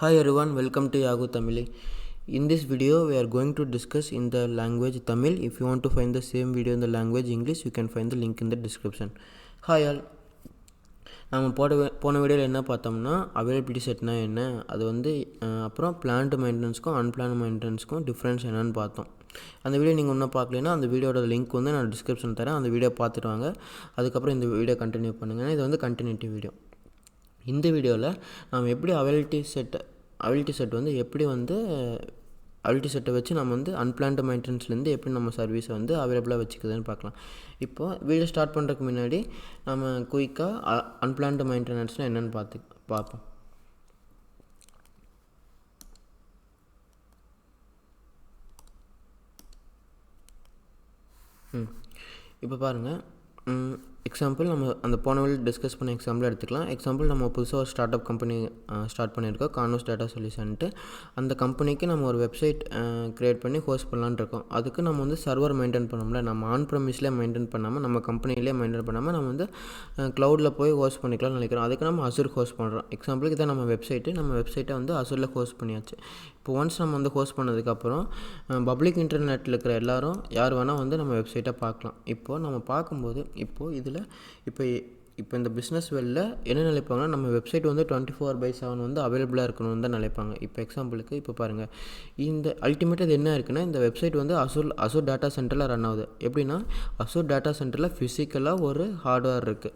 Hi everyone, welcome to YaguTamizhi. In this video, we are going to discuss in the language Tamil. If you want to find the same video in the language English, you can find the link in the description. Hi all. நம்ம போன வீடியோவில் என்ன பார்த்தோம்னா availability செட்னா என்ன, அது வந்து அப்புறம் planned மெயின்டெனன்ஸ்க்கும் unplanned மெயின்டெனன்ஸ்க்கும் difference என்னன்னு பார்த்தோம். அந்த வீடியோ நீங்கள் இன்னும் பார்க்கலன்னா அந்த வீடியோட லிங்க் வந்து நான் டிஸ்கிரிப்ஷன் தரேன். அந்த வீடியோ பார்த்துட்டு வாங்க. அதுக்கப்புறம் இந்த வீடியோ கண்டினியூ பண்ணுங்கள். இது வந்து கண்டினியூட்டி வீடியோ. இந்த வீடியோவில் நம்ம எப்படி அவைலபிலிட்டி செட் வந்து எப்படி வந்து அவைலபிலிட்டி செட்டை வச்சு நம்ம வந்து அன்பிளான்டு மெயின்டெனன்ஸ்லேருந்து எப்படி நம்ம சர்வீஸை வந்து அவைலபிளாக வச்சுக்குதுன்னு பார்க்கலாம். இப்போது வீடியோ ஸ்டார்ட் பண்ணுறதுக்கு முன்னாடி நம்ம குயிக்காக அன்பிளான்டு மெயின்டெனன்ஸ்னால் என்னென்னு பார்ப்போம். இப்போ பாருங்கள், எக்ஸாம்பிள் நம்ம அந்த போன வீடியோ டிஸ்கஸ் பண்ண எக்ஸாம்பிள் எடுத்துக்கலாம். எக்ஸாம்பிள் நம்ம புதுசாக ஒரு ஸ்டார்ட் அப் கம்பெனி ஸ்டார்ட் பண்ணியிருக்கோம், கான்வஸ் டேட்டா சொல்யூஷன்ட்டு. அந்த கம்பெனிக்கு நம்ம ஒரு வெப்சைட் க்ரியேட் பண்ணி ஹோஸ்ட் பண்ணலான்னு இருக்கோம். அதுக்கு நம்ம வந்து சர்வர் மெயின்டைன் பண்ணோம்ல, நம்ம ஆன் ப்ரெமிஸ்லேயே மெயின்டைன் பண்ணாமல் நம்ம கம்பெனிலே மெயின்டைன் பண்ணாமல் நம்ம வந்து க்ளவுடில் போய் ஹோஸ்ட் பண்ணிக்கலாம்னு நினைக்கிறோம். அதுக்கு நம்ம அசூர் ஹோஸ்ட் பண்ணுறோம். எக்ஸாம்பிளுக்கு இதான் நம்ம வெப்சைட்டை வந்து அசூரில் ஹோஸ்ட் பண்ணியாச்சு. இப்போ ஒன்ஸ் நம்ம வந்து ஹோஸ்ட் பண்ணதுக்கப்புறம் பப்ளிக் இன்டர்நெட்டில் இருக்கிற எல்லோரும் யார் வேணால் வந்து நம்ம வெப்சைட்டை பார்க்கலாம். இப்போது நம்ம பார்க்கும்போது இதில் இப்போ இந்த பிஸ்னஸ் வெளில என்ன நினைப்பாங்கன்னா, நம்ம வெப்சைட் வந்து 24/7 வந்து அவைலபிளாக இருக்கணும்னு தான் நினைப்பாங்க. இப்போ எக்ஸாம்பிளுக்கு இப்போ பாருங்கள், இந்த அல்டிமேட்டாக இது என்ன இருக்குன்னா, இந்த வெப்சைட் வந்து அசூர் டேட்டா சென்டரில் ரன் ஆகுது. எப்படின்னா அசூர் டேட்டா சென்டரில் ஃபிசிக்கலாக ஒரு ஹார்ட்வேர் இருக்குது,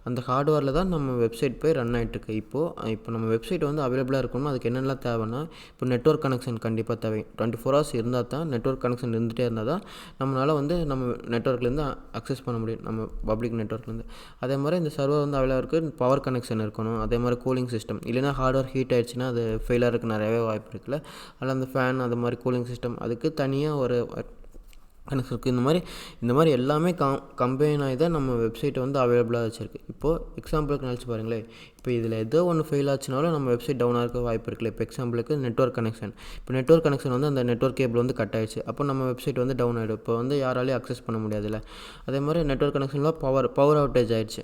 அந்த ஹார்ட்வேரில் தான் நம்ம வெப்சைட் போய் ரன் ஆகிட்டுருக்கு. இப்போ நம்ம வெப்சைட் வந்து அவைலபிளாக இருக்கணும்னா அதுக்கு என்னெல்லாம் தேவைன்னா, இப்போ நெட்வொர்க் கனெக்ஷன் கண்டிப்பாக தேவை. 24 hours இருந்தால் தான், நெட்வொர்க் கனெக்ஷன் இருந்துகிட்டே இருந்தால் தான் நம்மளால் வந்து நம்ம நெட்வொர்க்லேருந்து அக்சஸ் பண்ண முடியும், நம்ம பப்ளிக் நெட்வொர்க்லேருந்து. அதே மாதிரி இந்த சர்வர் வந்து அவைலபிளாக இருக்குது, பவர் கனெக்ஷன் இருக்கணும். அதே மாதிரி கூலிங் சிஸ்டம், இல்லைனா ஹார்ட்வேர் ஹீட் ஆகிடுச்சுன்னா அது ஃபெயிலாக இருக்க நிறையவே வாய்ப்பு இருக்குல்ல. அதில் அந்த ஃபேன் அது மாதிரி கூலிங் சிஸ்டம் அதுக்கு தனியாக ஒரு கனெக்ஷன் இருக்குது. இந்த மாதிரி எல்லாமே கம்பைன் ஆகி தான் நம்ம வெப்சைட்டை வந்து அவைலபிளாக வச்சுருக்கு. இப்போது எக்ஸாம்பிளுக்கு நினச்சி பாருங்களேன், இப்போ இதில் ஏதோ ஒன்று ஃபெயில் ஆச்சுனாலும் நம்ம வெப்சைட் டவுன் ஆக வாய்ப்பு இருக்குல்ல. இப்போ எக்ஸாம்பிளுக்கு நெட்வொர்க் கனெக்ஷன், இப்போ நெட்வொர்க் கனெக்ஷன் வந்து அந்த நெட்வொர்க் கேபிள் வந்து கட் ஆகிடுச்சு, அப்போ நம்ம வெப்சைட் வந்து டவுன் ஆகிடும். இப்போ வந்து யாராலையும் அக்சஸ் பண்ண முடியாதுல்ல. அதே மாதிரி நெட்வொர்க் கனெக்ஷனில் பவர் அவுட்டேஜ் ஆகிடுச்சு.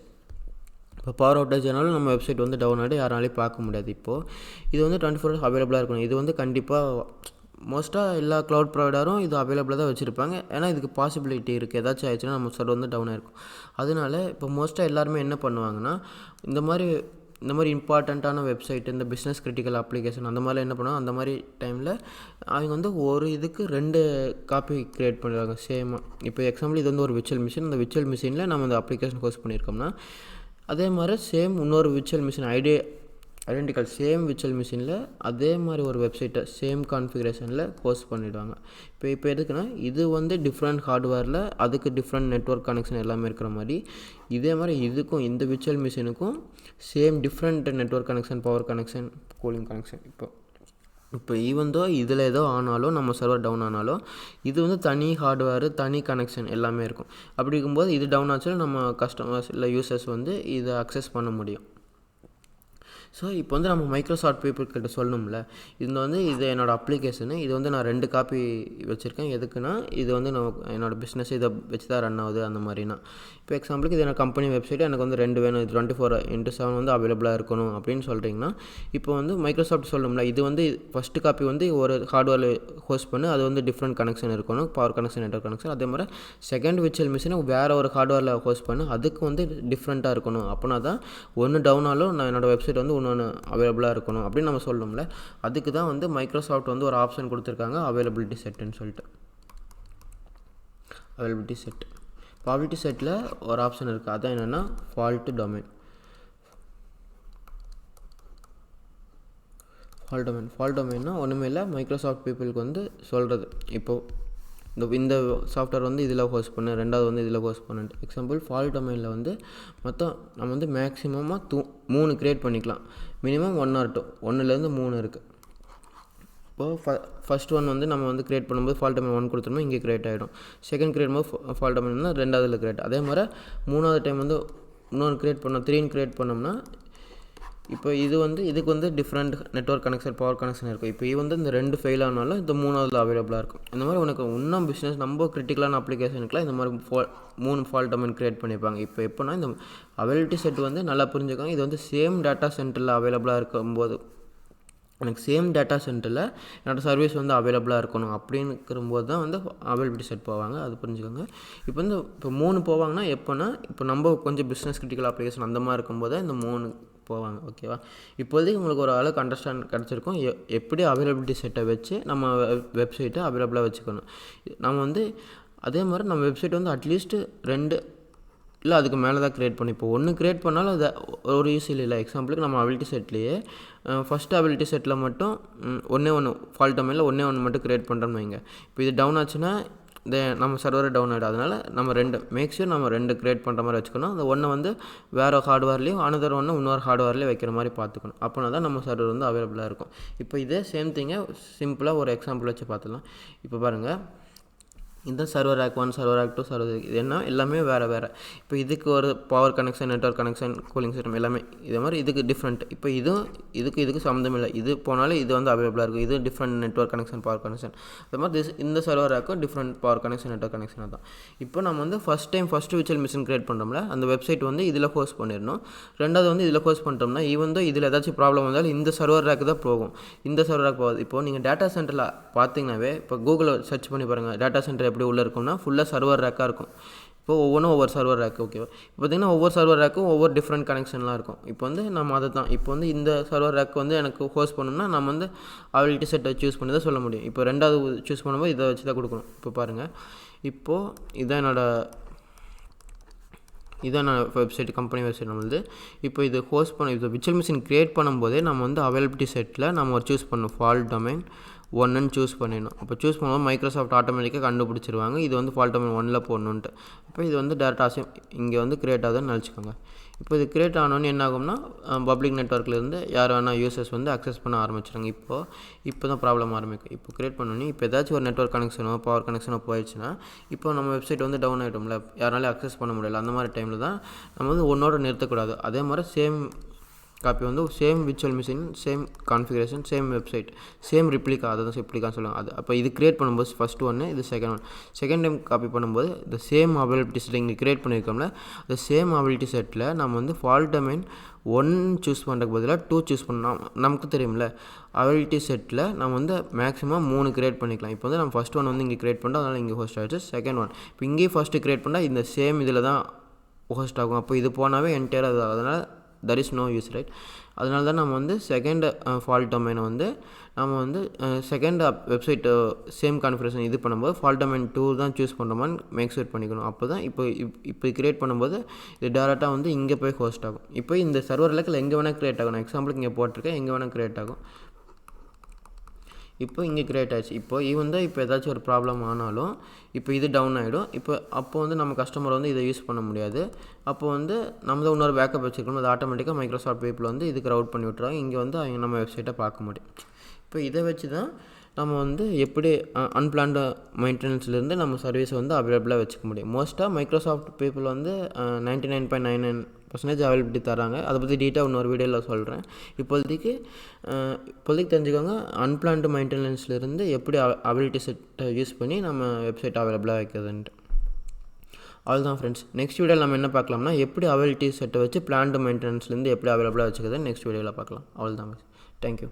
இப்போ பவர் அவுட்டேஜ் ஆனாலும் நம்ம வெப்சைட் வந்து டவுன் ஆகிடும், யாராலையும் பார்க்க முடியாது. இப்போது இது வந்து 24 hours அவைலபிளாக இருக்கணும். இது வந்து கண்டிப்பாக மோஸ்ட்டாக எல்லா க்ளவுட் ப்ரொவைடரும் இது அவைலபிளாக தான் வச்சுருப்பாங்க. ஏன்னா இதுக்கு பாசிபிலிட்டி இருக்குது, ஏதாச்சும் ஆயிடுச்சுன்னா நம்ம சர்வர் வந்து டவுன் ஆகிருக்கும். அதனால இப்போ மோஸ்ட்டாக எல்லாருமே என்ன பண்ணுவாங்கன்னா, இந்த மாதிரி இம்பார்ட்டண்ட்டான வெப்சைட், இந்த பிஸ்னஸ் கிரிட்டிக்கல் அப்ளிகேஷன் அந்த மாதிரிலாம் என்ன பண்ணுவாங்க, அந்த மாதிரி டைமில் அவங்க வந்து ஒரு இதுக்கு 2 காப்பி க்ரியேட் பண்ணிடுவாங்க சேமாக. இப்போ எக்ஸாம்பிள் இது வந்து ஒரு விர்ச்சுவல் மிஷின், அந்த விர்ச்சுவல் மிஷினில் நம்ம இந்த அப்ளிகேஷன் ஹோஸ்ட் பண்ணியிருக்கோம்னா, அதே மாதிரி சேம் இன்னொரு virtual machine identical same virtual மிஷினில் அதே மாதிரி ஒரு வெப்சைட்டை சேம் கான்ஃபிகரேஷனில் ஹோஸ்ட் பண்ணிவிடுவாங்க. இப்போ எதுக்குன்னா, இது வந்து டிஃப்ரெண்ட் ஹார்ட்வேரில் அதுக்கு டிஃப்ரெண்ட் நெட்வொர்க் கனெக்ஷன் எல்லாமே இருக்கிற மாதிரி, இதே மாதிரி இதுக்கும் இந்த விர்ச்சுவல் மிஷினுக்கும் same different network connection, power connection, cooling connection. இப்போ ஈவந்தோ இதில் ஏதோ ஆனாலும், நம்ம சர்வர் டவுன் ஆனாலும், இது வந்து தனி ஹார்ட்வேரு, தனி கனெக்ஷன் எல்லாமே இருக்கும். அப்படி இருக்கும்போது இது டவுன் ஆச்சுன்னா நம்ம கஸ்டமர்ஸ் இல்லை யூசர்ஸ் வந்து இதை அக்சஸ் பண்ண முடியும். ஸோ இப்போ வந்து நம்ம மைக்ரோசாஃப்ட் பீப்புள்கிட்ட சொல்லணும்ல, இது என்னோடய அப்ளிகேஷனு, இது வந்து நான் 2 காப்பி வச்சுருக்கேன். எதுக்குன்னா, இது வந்து என்னோடய பிஸ்னஸ் இதை வச்சு தான் ரன் ஆகுது அந்த மாதிரினா. இப்போ எக்ஸாம்பிளுக்கு இது எனக்கு கம்பெனி வெப்சைட்டு, எனக்கு வந்து 2 வேணும், இது 24/7 வந்து அவைலபிளாக இருக்கணும் அப்படின்னு சொல்கிறீங்கன்னா, இப்போ வந்து மைக்ரோசாஃப்ட் சொல்லணும்ல, இது வந்து ஃபஸ்ட்டு காப்பி வந்து ஒரு ஹார்ட்வேரில் ஹோஸ்ட் பண்ணு, அது வந்து டிஃப்ரெண்ட் கனெக்ஷன் இருக்கணும், பவர் கனெக்ஷன், நெட்வொர்க் கனெக்ஷன். அதே மாதிரி செகண்ட் விர்ச்சுவல் மிஷினை வேறு ஒரு ஹார்ட்வேரில் ஹோஸ்ட் பண்ணு, அதுக்கு வந்து டிஃப்ரெண்ட்டாக இருக்கணும். அப்படின்னா தான் ஒன்று டவுன் ஆனாலும் நான் என்னோடய வெப்சைட் வந்து இன்னொன்று அவைலபிளாக இருக்கணும் அப்படின்னு நம்ம சொல்லணும்ல. அதுக்கு தான் வந்து மைக்ரோசாஃப்ட் வந்து ஒரு ஆப்ஷன் கொடுத்துருக்காங்க, அவைலபிலிட்டி செட்டுன்னு சொல்லிட்டு. அவைலபிலிட்டி செட்டில் ஒரு ஆப்ஷன் இருக்குது, அதான் என்னென்னா ஃபால்ட் டொமைன்னா ஒன்றுமே இல்லை, மைக்ரோசாஃப்ட் பீப்புளுக்கு வந்து சொல்கிறது. இப்போது இந்த சாஃப்ட்வேர் வந்து இதில் ஹோஸ்ட் பண்ணு, ரெண்டாவது வந்து இதில் ஹோஸ்ட் பண்ணுன்ட்டு. எக்ஸாம்பிள் ஃபால்ட் டொமைனில் வந்து மொத்தம் நம்ம வந்து மேக்ஸிமமாக 3 க்ரியேட் பண்ணிக்கலாம், மினிமம் 1 or 2, 1லேருந்து 3 இருக்குது. இப்போது ஃபஸ்ட் ஒன் வந்து நம்ம வந்து க்ரியேட் பண்ணும்போது ஃபால்ட் டொமைன் 1 கொடுத்துருமோ இங்கே க்ரியேட் ஆகிடும். செகண்ட் க்ரியேட் பண்ணும்போது ஃபால்ட் டொமைன் வந்து 2வதுல க்ரியேட். அதே மாதிரி 3வது டைம் வந்து இன்னொன்று க்ரியேட் பண்ணோம், 3 க்ரியேட் பண்ணோம்னா இப்போ இதுக்கு வந்து different network connection, power connection இருக்கும். இப்போ வந்து இந்த 2 ஃபெயில் ஆனாலும் இந்த 3வதுல அவைலபிளாக இருக்கும். இந்த மாதிரி உனக்கு இன்னும் பிஸ்னஸ் ரொம்ப கிரிட்டிக்கலான அப்ளிகேஷனுக்குலாம் இந்த மாதிரி 3 ஃபால்ட் டொமைன் க்ரியேட் பண்ணியிருப்பாங்க. இப்போ எப்போனா இந்த அவைலபிலிட்டி செட் வந்து நல்லா புரிஞ்சுக்கோங்க, இது வந்து சேம் டேட்டா சென்டரில் அவைலபிளாக இருக்கும்போது எனக்கு சேம் டேட்டா சென்டரில் என்னோடய சர்வீஸ் வந்து அவைலபிளாக இருக்கணும் அப்படின்னுக்கும்போது தான் வந்து அவைலபிலிட்டி செட் போவாங்க. அது புரிஞ்சுக்கோங்க. இப்போ 3 போவாங்கன்னா எப்போனா, இப்போ நம்ம கொஞ்சம் பிஸ்னஸ் கிரிட்டிக்கல் அப்ளிகேஷன் அந்த மாதிரி இருக்கும்போது இந்த 3 போவாங்க. ஓகேவா? இப்போதைக்கு உங்களுக்கு ஒரு அளவுக்கு அண்டர்ஸ்டாண்ட் கிடச்சிருக்கும். எப்படி அவைலபிலிட்டி செட்டை வச்சு நம்ம வெப்சைட்டை அவைலபிளாக வச்சுக்கணும். நம்ம வந்து அதே மாதிரி நம்ம வெப்சைட் வந்து அட்லீஸ்ட் 2 இல்லை அதுக்கு மேலே தான் க்ரியேட் பண்ணி இப்போ 1 க்ரியேட் பண்ணாலும் அது ஒரு யூஸ் இல்லை. எக்ஸாம்பிளுக்கு நம்ம அபிலிட்டி செட்லேயே ஃபஸ்ட்டு அபிலிட்டி செட்டில் மட்டும் ஒன்றே ஃபால்ட் டொமைனில் ஒன்று மட்டும் க்ரியேட் பண்ணுறோம்னு வைங்க. இப்போ இது டவுன் ஆச்சுன்னா நம்ம சர்வரை டவுன் ஆகிடும். அதனால் நம்ம 2 மேக் ஷூர் நம்ம 2 க்ரியேட் பண்ணுற மாதிரி வச்சுக்கணும். அந்த ஒன்று வந்து வேறு ஹார்ட்வேர்லேயும் அனதர் ஒன்று இன்னொரு ஹார்ட்வேர்லேயும் வைக்கிற மாதிரி பார்த்துக்கணும். அப்படின்னா தான் நம்ம சர்வர் வந்து அவைலபிளாக இருக்கும். இப்போ இதே சேம் திங்கை சிம்பிளாக ஒரு எக்ஸாம்பிள் வச்சு பார்த்துக்கலாம். இப்போ பாருங்கள், இந்த server rack 1, server rack 2, server இது என்ன எல்லாமே வேறு. இப்போ இதுக்கு ஒரு power connection, network connection, cooling system எல்லாமே இதே மாதிரி இதுக்கு டிஃப்ரெண்ட். இப்போ இதுக்கு சம்மந்தம் இல்லை. இது போனாலும் இது வந்து அவைலபிளாக இருக்கும். இது different network connection, power connection. அது மாதிரி இந்த சர்வர் ரேக்கும் different power connection, network connection தான். இப்போ நம்ம வந்து ஃபஸ்ட்டு விர்ச்சுவல் மிஷின் க்ரியேட் பண்ணுறோம்ல, அந்த வெப்சைட் வந்து இதில் ஹோஸ்ட் பண்ணிடணும். ரெண்டாவது வந்து இதில் ஹோஸ்ட் பண்ணிட்டோம்னா இதில் ஏதாச்சும் ப்ராப்ளம் வந்தாலும் இந்த சர்வர் ரேக்கு தான் போகும். இந்த சர்வர் ரேக் போகாது. இப்போ நீங்கள் டேட்டா சென்டரில் பார்த்தீங்கன்னாவே இப்போ கூகுளில் சர்ச் பண்ணி பாருங்கள், டேட்டா சென்டர் எப்படி உள்ளே இருக்கும்னா ஃபுல்லாக சர்வர் ரேக்காக இருக்கும். இப்போ ஒவ்வொன்றும் ஒவ்வொரு சர்வர் ரேக். ஓகேவா? இப்போ பார்த்திங்கன்னா ஒவ்வொரு சர்வர் ரேக்கும் ஒவ்வொரு டிஃப்ரெண்ட் கனெக்ஷன்லாம் இருக்கும். இப்போ வந்து நம்ம அதை தான் இப்போ வந்து இந்த சர்வர் ரேக் வந்து எனக்கு ஹோஸ்ட் பண்ணணும்னா நம்ம வந்து அவைலபிலிட்டி செட்டை சூஸ் பண்ணி தான் சொல்ல முடியும். இப்போ ரெண்டாவது சூஸ் பண்ணும்போது இதை வச்சு தான் கொடுக்கணும். இப்போ பாருங்கள், இப்போது இதான் வெப்சைட், கம்பெனி வெப்சைட் நம்மளுது. இப்போ இது ஹோஸ்ட் பண்ண இது விர்ச்சுவல் மிஷின் க்ரியேட் பண்ணும்போதே நம்ம வந்து அவைலபிலிட்டி செட்டில் நம்ம ஒரு சூஸ் பண்ணணும். ஃபால்ட் டொமைன் 1ன்னு சூஸ் பண்ணிடணும். அப்போ சூஸ் பண்ணும்போது மைக்ரோசாஃப்ட் ஆட்டோமேட்டிக்காக கண்டுபிடிச்சிருவாங்க இது வந்து ஃபால்ட் டொமைன் 1ல் போடணுன்ட்டு. இப்போ இது வந்து டேரெக்டாக இங்கே வந்து க்ரியேட் ஆகுதுன்னு நினச்சிக்கோங்க. இப்போ இது க்ரியேட் ஆனோன்னு என்ன ஆகும்னா பப்ளிக் நெட்வொர்க்லேருந்து யார் வேணால் யூசர்ஸ் வந்து அக்சஸ் பண்ண ஆரம்பிச்சிடுங்க. இப்போ தான் ப்ராப்ளம் ஆரம்பிக்கும். இப்போ க்ரியேட் பண்ணோன்னே இப்போ ஏதாச்சும் ஒரு நெட்வொர்க் கனெக்ஷனோ பவர் கனெக்ஷனோ போயிடுச்சுன்னா இப்போ நம்ம வெப்சைட் வந்து டவுன் ஆகிட்டோம்ல, யாராலையும் அக்சஸ் பண்ண முடியல. அந்த மாதிரி டைமில் தான் நம்ம வந்து ஒன்றோட நிறுத்தக்கூடாது. அதே மாதிரி சேம் காப்பி வந்து same virtual machine, same configuration, same website, same replica, அதை தான் ரிப்ளிகான்னு சொல்லுவாங்க. அது அப்போ இது க்ரியேட் பண்ணும்போது ஃபஸ்ட் ஒன்று, இது செகண்ட் டைம் காப்பி பண்ணும்போது இந்த சேம் அவைலபிலிட்டி செட் இங்கே க்ரியேட் பண்ணியிருக்கோம்ல, அந்த சேம் அவைலபிலிட்டி செட்டில் நம்ம வந்து ஃபால்ட் டொமைன் 1 சூஸ் பண்ணுறதுக்கு பதிலாக 2 சூஸ் பண்ணோம். நமக்கு தெரியும்ல, அவைலபிலிட்டி செட்டில் நம்ம வந்து மேக்ஸிமம் 3 க்ரியேட் பண்ணிக்கலாம். இப்போ வந்து நம்ம ஃபஸ்ட் ஒன் வந்து இங்கே க்ரியேட் பண்ணுறோம், அதனால் இங்கே ஹோஸ்ட் ஆகிடுச்சு. செகண்ட் ஒன் இப்போ இங்கேயே ஃபஸ்ட்டு க்ரியேட் பண்ணால் இந்த சேம் இதில் தான் ஹோஸ்ட் ஆகும். அப்போ இது போனாவே என்டையர் அது, அதனால் that is no use, right? அதனால தான் நம்ம வந்து செகண்ட் ஃபால்ட் டொமைனை வந்து நம்ம வந்து செகண்ட் வெப்சைட்டு சேம் கான்ஃபிகரேஷன் இது பண்ணும்போது ஃபால்ட் டொமைன் 2 தான் சூஸ் பண்ணுறோமான்னு மேக் ஷூர் பண்ணிக்கணும். அப்போ தான் இப்போ க்ரியேட் பண்ணும்போது இது டேரெக்டாக வந்து இங்கே போய் ஹோஸ்ட் ஆகும். இப்போ இந்த சர்வர் லெக்கில் எங்கே வேணால் க்ரியேட் ஆகும். நான் எக்ஸாம்பிளுக்கு இங்கே போட்டிருக்கேன், எங்கே வேணால் க்ரியேட் ஆகும். இப்போ இங்கே க்ரியேட் ஆகிடுச்சு. இப்போ ஏதாச்சும் ஒரு ப்ராப்ளம் ஆனாலும் இப்போ இது டவுன் ஆகிடும். அப்போ வந்து நம்ம கஸ்டமர் வந்து இதை யூஸ் பண்ண முடியாது. அப்போ வந்து நம்ம தான் இன்னொரு பேக்கப் வச்சுருக்கணும். அது ஆட்டோமேட்டிக்காக மைக்ரோசாஃப்ட் பீப்புள் வந்து இதுக்கு ரவுட் பண்ணி விட்ருவாங்க. இங்கே வந்து அவங்க நம்ம வெப்சைட்டை பார்க்க முடியும். இப்போ இதை வச்சு தான் நம்ம வந்து எப்படி அன்பிளான்டு மெயின்டெனன்ஸ்லேருந்து நம்ம சர்வீஸை வந்து அவைலபிளாக வச்சுக்க முடியும். மோஸ்ட்டாக மைக்ரோசாஃப்ட் பீப்புள் வந்து 99.99% அவைலபிலிட்டி தராங்க. அதை பற்றி டீட்டாக இன்னொரு வீடியோவில் சொல்கிறேன். இப்போதைக்கு தெரிஞ்சுக்கோங்க, அன்பிளான்டு மெயின்டெனன்ஸ்லேருந்து எப்படி அவைலபிலிட்டி செட்டை யூஸ் பண்ணி நம்ம வெப்சைட் அவைலபிளாக வைக்கிறதுன்ட்டு. அவ்வளோதான் ஃப்ரெண்ட்ஸ். நெக்ஸ்ட் வீடியோவில் நம்ம என்ன பார்க்கலாம்னா எப்படி அவைலபிலிட்டி செட்டை வச்சு பிளான்டு மெயின்டெனன்ஸ்லேருந்து எப்படி அவைலபிளாக வச்சுக்கிறது நெக்ஸ்ட் வீடியோவில் பார்க்கலாம். அவ்வளோதான். தேங்க்யூ.